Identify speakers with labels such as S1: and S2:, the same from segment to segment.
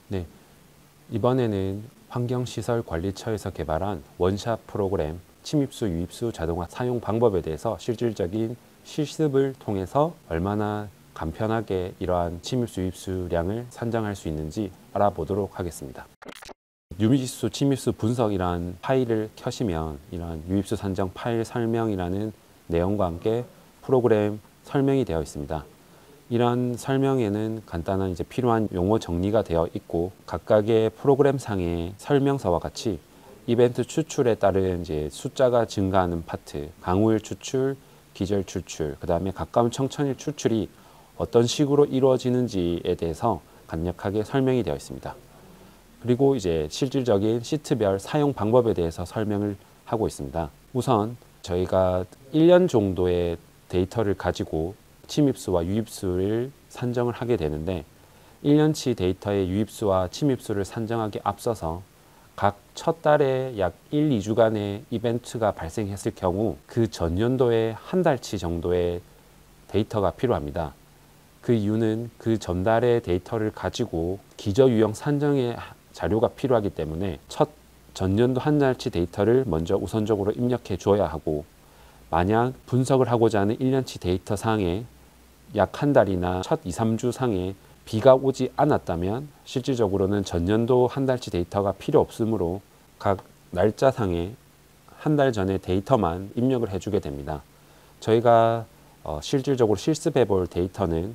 S1: 네, 이번에는 환경시설관리처에서 개발한 원샷 프로그램 침입수, 유입수 자동화 사용 방법에 대해서 실질적인 실습을 통해서 얼마나 간편하게 이러한 침입수, 유입수량을 산정할 수 있는지 알아보도록 하겠습니다. 유입수, 침입수 분석이란 파일을 켜시면 이러한 유입수 산정 파일 설명이라는 내용과 함께 프로그램 설명이 되어 있습니다. 이런 설명에는 간단한 이제 필요한 용어 정리가 되어 있고 각각의 프로그램상의 설명서와 같이 이벤트 추출에 따른 이제 숫자가 증가하는 파트, 강우일 추출, 기절 추출, 그 다음에 가까운 청천일 추출이 어떤 식으로 이루어지는지에 대해서 간략하게 설명이 되어 있습니다. 그리고 이제 실질적인 시트별 사용 방법에 대해서 설명을 하고 있습니다. 우선 저희가 1년 정도의 데이터를 가지고 침입수와 유입수를 산정을 하게 되는데 1년치 데이터의 유입수와 침입수를 산정하기 앞서서 각 첫 달에 약 1, 2주간의 이벤트가 발생했을 경우 그 전년도에 한 달치 정도의 데이터가 필요합니다. 그 이유는 그 전달의 데이터를 가지고 기저유형 산정의 자료가 필요하기 때문에 첫 전년도 한 달치 데이터를 먼저 우선적으로 입력해 주어야 하고 만약 분석을 하고자 하는 1년치 데이터 상에 약 한 달이나 첫 2, 3주 상에 비가 오지 않았다면 실질적으로는 전년도 한 달치 데이터가 필요 없으므로 각 날짜상에 한 달 전에 데이터만 입력을 해주게 됩니다. 저희가 실질적으로 실습해 볼 데이터는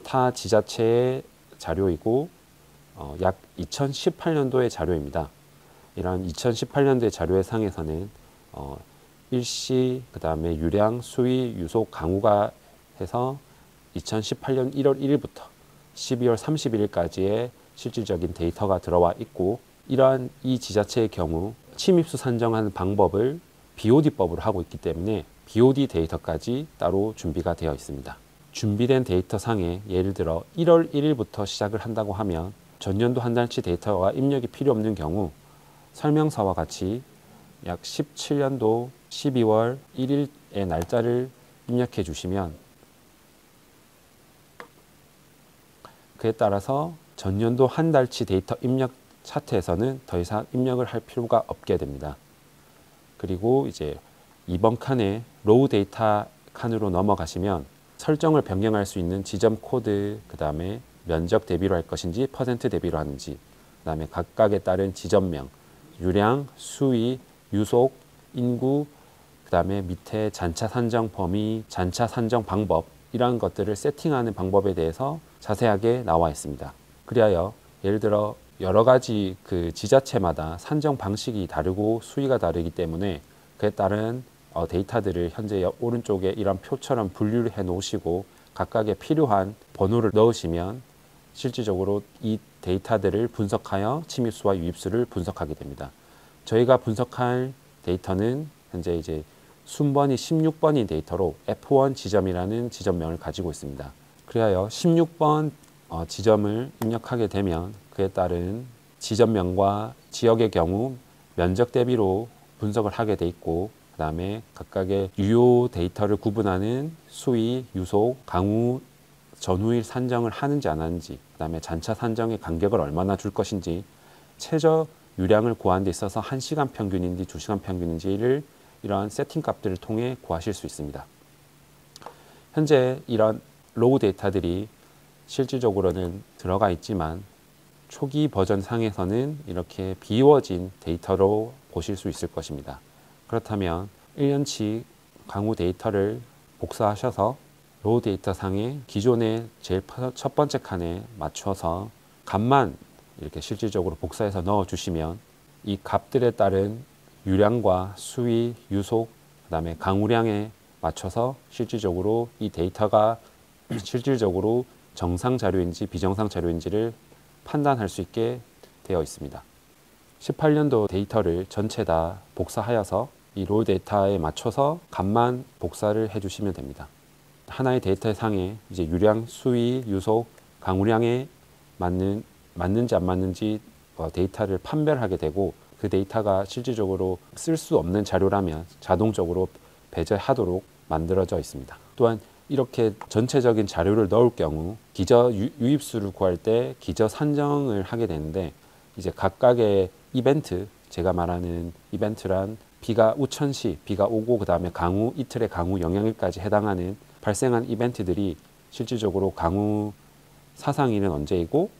S1: 타 지자체의 자료이고 약 2018년도의 자료입니다. 이런 2018년도의 자료의 상에서는 일시, 그 다음에 유량, 수위, 유속, 강우가 해서 2018년 1월 1일부터 12월 31일까지의 실질적인 데이터가 들어와 있고 이러한 이 지자체의 경우 침입수 산정하는 방법을 BOD법으로 하고 있기 때문에 BOD 데이터까지 따로 준비가 되어 있습니다. 준비된 데이터 상에 예를 들어 1월 1일부터 시작을 한다고 하면 전년도 한 달치 데이터가 입력이 필요 없는 경우 설명서와 같이 약 17년도 12월 1일의 날짜를 입력해 주시면 그에 따라서 전년도 한 달치 데이터 입력 차트에서는 더 이상 입력을 할 필요가 없게 됩니다. 그리고 이제 이번 칸에 로우 데이터 칸으로 넘어가시면 설정을 변경할 수 있는 지점 코드, 그 다음에 면적 대비로 할 것인지 퍼센트 대비로 하는지, 그 다음에 각각에 따른 지점명, 유량, 수위, 유속, 인구, 그 다음에 밑에 잔차 산정 범위, 잔차 산정 방법 이러한 것들을 세팅하는 방법에 대해서 자세하게 나와 있습니다. 그리하여 예를 들어 여러 가지 그 지자체마다 산정 방식이 다르고 수위가 다르기 때문에 그에 따른 데이터들을 현재 오른쪽에 이런 표처럼 분류를 해 놓으시고 각각의 필요한 번호를 넣으시면 실질적으로 이 데이터들을 분석하여 침입수와 유입수를 분석하게 됩니다. 저희가 분석할 데이터는 현재 이제 순번이 16번인 데이터로 F1 지점이라는 지점명을 가지고 있습니다. 그리하여 16번 지점을 입력하게 되면 그에 따른 지점명과 지역의 경우 면적 대비로 분석을 하게 돼 있고 그 다음에 각각의 유효 데이터를 구분하는 수위, 유속, 강우, 전후일 산정을 하는지 안 하는지 그 다음에 잔차 산정의 간격을 얼마나 줄 것인지 최저 유량을 구하는 데 있어서 1시간 평균인지 2시간 평균인지를 이러한 세팅 값들을 통해 구하실 수 있습니다. 현재 이런 로우 데이터들이 실질적으로는 들어가 있지만 초기 버전 상에서는 이렇게 비워진 데이터로 보실 수 있을 것입니다. 그렇다면 1년치 강우 데이터를 복사하셔서 로우 데이터 상에 기존의 제일 첫 번째 칸에 맞춰서 값만 이렇게 실질적으로 복사해서 넣어 주시면 이 값들에 따른 유량과 수위, 유속, 그 다음에 강우량에 맞춰서 실질적으로 이 데이터가 실질적으로 정상 자료인지 비정상 자료인지를 판단할 수 있게 되어 있습니다. 18년도 데이터를 전체 다 복사하여서 이 로우 데이터에 맞춰서 값만 복사를 해주시면 됩니다. 하나의 데이터 상에 이제 유량, 수위, 유속, 강우량에 맞는지 안 맞는지 데이터를 판별하게 되고 그 데이터가 실질적으로 쓸 수 없는 자료라면 자동적으로 배제하도록 만들어져 있습니다. 또한 이렇게 전체적인 자료를 넣을 경우 기저 유입수를 구할 때 기저 산정을 하게 되는데, 이제 각각의 이벤트, 제가 말하는 이벤트란 비가 우천시, 비가 오고 그 다음에 강우, 이틀의 강우 영향일까지 해당하는 발생한 이벤트들이 실질적으로 강우 사상일은 언제이고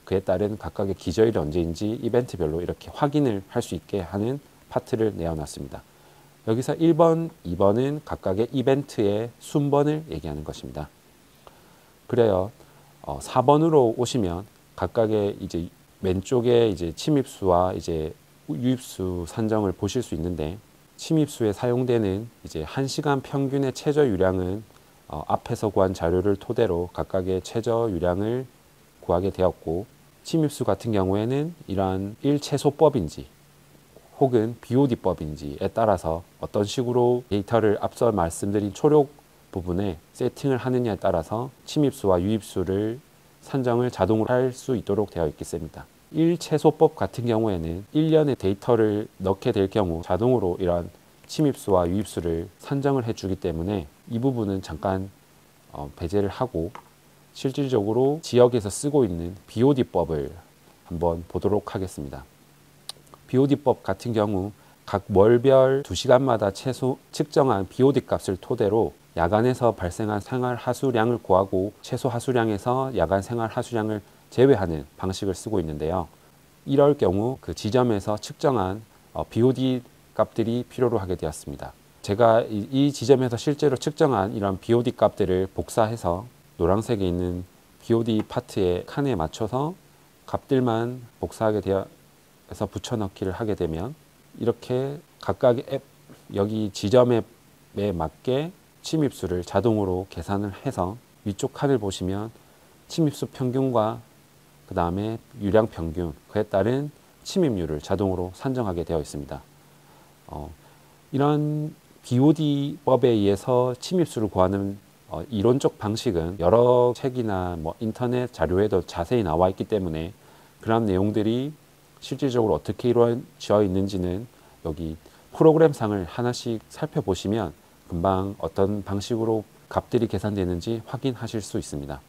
S1: 그에 따른 각각의 기저일이 언제인지 이벤트별로 이렇게 확인을 할 수 있게 하는 파트를 내어놨습니다. 여기서 1번, 2번은 각각의 이벤트의 순번을 얘기하는 것입니다. 그래요. 4번으로 오시면 각각의 이제 왼쪽에 이제 침입수와 이제 유입수 산정을 보실 수 있는데, 침입수에 사용되는 이제 1시간 평균의 최저 유량은 앞에서 구한 자료를 토대로 각각의 최저 유량을 구하게 되었고, 침입수 같은 경우에는 이러한 1최소법인지 혹은 BOD법인지에 따라서 어떤 식으로 데이터를 앞서 말씀드린 초록 부분에 세팅을 하느냐에 따라서 침입수와 유입수를 산정을 자동으로 할 수 있도록 되어 있겠습니다. 1최소법 같은 경우에는 1년의 데이터를 넣게 될 경우 자동으로 이러한 침입수와 유입수를 산정을 해주기 때문에 이 부분은 잠깐 배제를 하고, 실질적으로 지역에서 쓰고 있는 BOD법을 한번 보도록 하겠습니다. BOD법 같은 경우 각 월별 2시간마다 최소 측정한 BOD 값을 토대로 야간에서 발생한 생활 하수량을 구하고 최소 하수량에서 야간 생활 하수량을 제외하는 방식을 쓰고 있는데요. 이럴 경우 그 지점에서 측정한 BOD 값들이 필요로 하게 되었습니다. 제가 이 지점에서 실제로 측정한 이런 BOD 값들을 복사해서 노란색에 있는 BOD 파트의 칸에 맞춰서 값들만 복사하게 되어서 붙여넣기를 하게 되면 이렇게 각각의 앱, 여기 지점에 맞게 침입수를 자동으로 계산을 해서 위쪽 칸을 보시면 침입수 평균과 그 다음에 유량 평균, 그에 따른 침입률을 자동으로 산정하게 되어 있습니다. 이런 BOD법에 의해서 침입수를 구하는 이론적 방식은 여러 책이나 인터넷 자료에도 자세히 나와 있기 때문에 그런 내용들이 실질적으로 어떻게 이루어져 있는지는 여기 프로그램상을 하나씩 살펴보시면 금방 어떤 방식으로 값들이 계산되는지 확인하실 수 있습니다.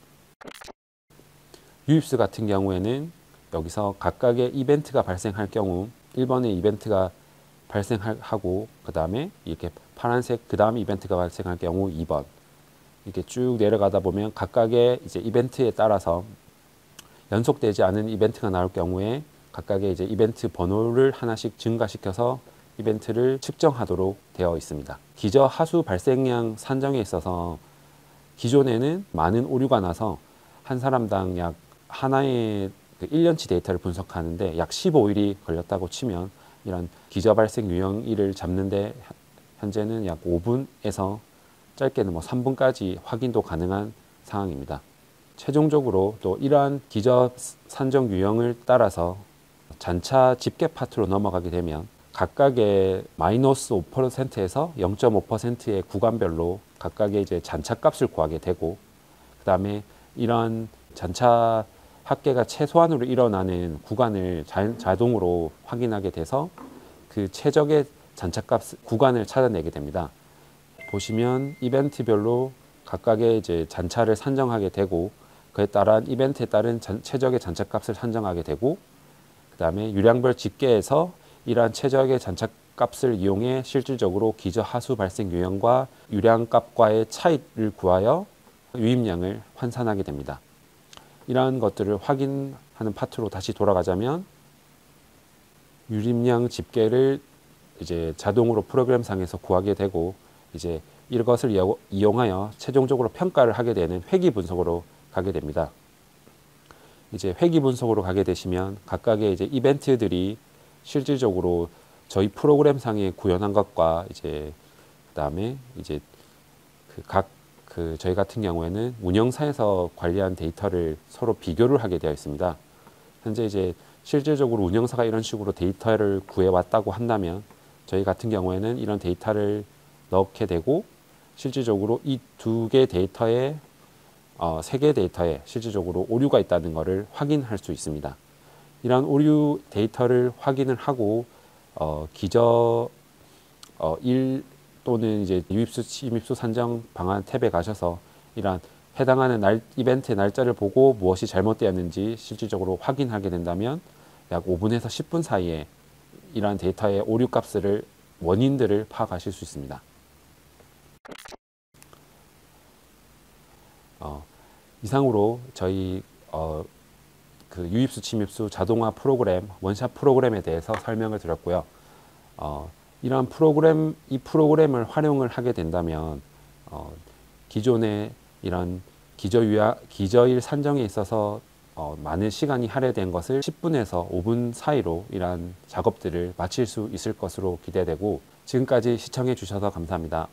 S1: 유입수 같은 경우에는 여기서 각각의 이벤트가 발생할 경우 1번의 이벤트가 발생하고 그 다음에 이렇게 파란색 그 다음 이벤트가 발생할 경우 2번, 이렇게 쭉 내려가다 보면 각각의 이제 이벤트에 따라서 연속되지 않은 이벤트가 나올 경우에 각각의 이제 이벤트 번호를 하나씩 증가시켜서 이벤트를 측정하도록 되어 있습니다. 기저 하수 발생량 산정에 있어서 기존에는 많은 오류가 나서 한 사람당 약 하나의 1년치 데이터를 분석하는데 약 15일이 걸렸다고 치면, 이런 기저 발생 유형일을 잡는데 현재는 약 5분에서 짧게는 3분까지 확인도 가능한 상황입니다. 최종적으로 또 이러한 기저 산정 유형을 따라서 잔차 집계 파트로 넘어가게 되면 각각의 마이너스 5%에서 0.5%의 구간별로 각각의 이제 잔차 값을 구하게 되고, 그 다음에 이러한 잔차 합계가 최소한으로 일어나는 구간을 자동으로 확인하게 돼서 그 최적의 잔차값 구간을 찾아내게 됩니다. 보시면 이벤트별로 각각의 이제 잔차를 산정하게 되고, 그에 따른 이벤트에 따른 최적의 잔차값을 산정하게 되고, 그 다음에 유량별 집계에서 이러한 최적의 잔차값을 이용해 실질적으로 기저 하수 발생 유형과 유량값과의 차이를 구하여 유입량을 환산하게 됩니다. 이러한 것들을 확인하는 파트로 다시 돌아가자면, 유입량 집계를 이제 자동으로 프로그램상에서 구하게 되고, 이제 이것을 이용하여 최종적으로 평가를 하게 되는 회귀 분석으로 가게 됩니다. 이제 회귀 분석으로 가게 되시면 각각의 이제 이벤트들이 실질적으로 저희 프로그램상에 구현한 것과 이제 그다음에 이제 저희 같은 경우에는 운영사에서 관리한 데이터를 서로 비교를 하게 되어 있습니다. 현재 이제 실질적으로 운영사가 이런 식으로 데이터를 구해왔다고 한다면 저희 같은 경우에는 이런 데이터를 넣게 되고, 실질적으로 이 두 개 데이터에 세 개 데이터에 실질적으로 오류가 있다는 것을 확인할 수 있습니다. 이러한 오류 데이터를 확인을 하고 기저 1 또는 이제 유입수 침입수 산정 방안 탭에 가셔서 이런 해당하는 이벤트의 날짜를 보고 무엇이 잘못되었는지 실질적으로 확인하게 된다면 약 5분에서 10분 사이에 이러한 데이터의 오류 값을 원인들을 파악하실 수 있습니다. 이상으로 저희 그 유입수 침입수 자동화 프로그램 원샷 프로그램에 대해서 설명을 드렸고요. 이러한 이 프로그램을 활용을 하게 된다면 기존의 이런 기저일 산정에 있어서 많은 시간이 할애된 것을 10분에서 5분 사이로 이러한 작업들을 마칠 수 있을 것으로 기대되고, 지금까지 시청해 주셔서 감사합니다.